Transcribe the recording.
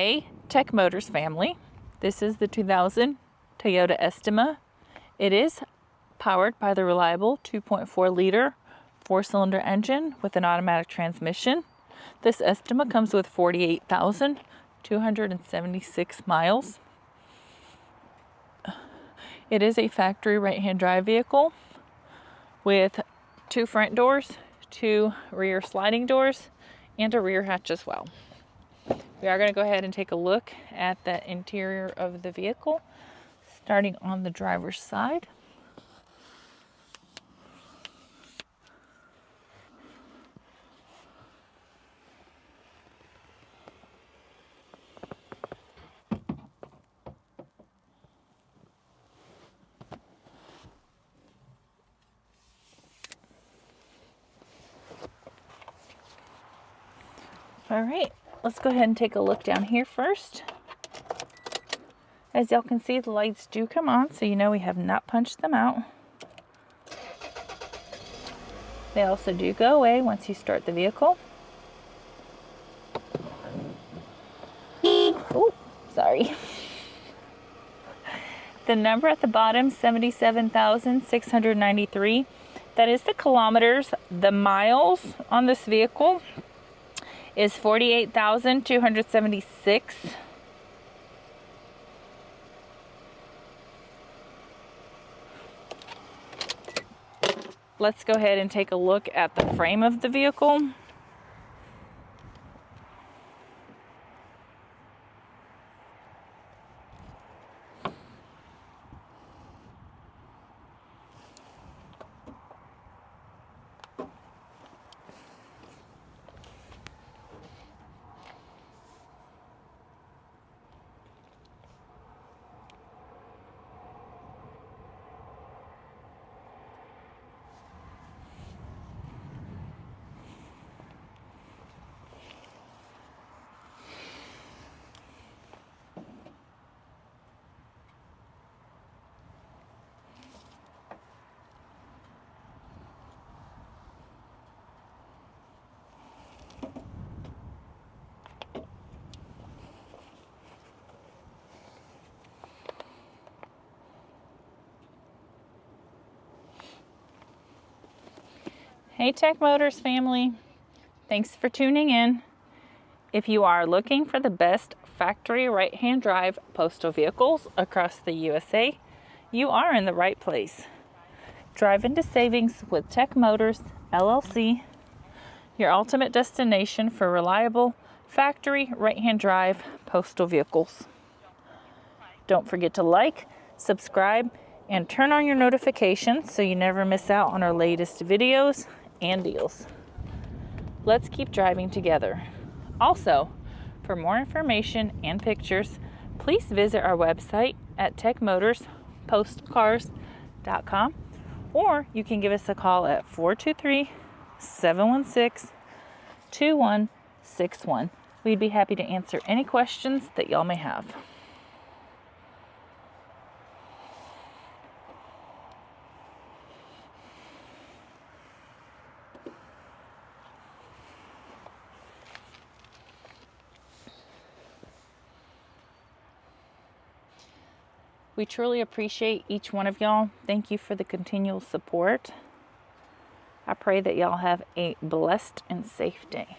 Hey, Tech Motors family. This is the 2000 Toyota Estima. It is powered by the reliable 2.4 liter 4-cylinder engine with an automatic transmission. This Estima comes with 48,276 miles. It is a factory right-hand drive vehicle with 2 front doors, 2 rear sliding doors, and a rear hatch as well. We are going to go ahead and take a look at the interior of the vehicle, starting on the driver's side. All right, let's go ahead and take a look down here first. As y'all can see, the lights do come on, so you know we have not punched them out. They also do go away once you start the vehicle. Oh, sorry. The number at the bottom, 77,693. That is the kilometers. The miles on this vehicle is 48,276. Let's go ahead and take a look at the frame of the vehicle. Hey Tech Motors family, thanks for tuning in. If you are looking for the best factory right-hand drive postal vehicles across the USA, you are in the right place. Drive into savings with Tech Motors LLC, your ultimate destination for reliable factory right-hand drive postal vehicles. Don't forget to like, subscribe, and turn on your notifications so you never miss out on our latest videos and deals. Let's keep driving together. Also, for more information and pictures, please visit our website at techmotorspostalcars.com, or you can give us a call at 423-716-2161. We'd be happy to answer any questions that y'all may have. We truly appreciate each one of y'all. Thank you for the continual support. I pray that y'all have a blessed and safe day.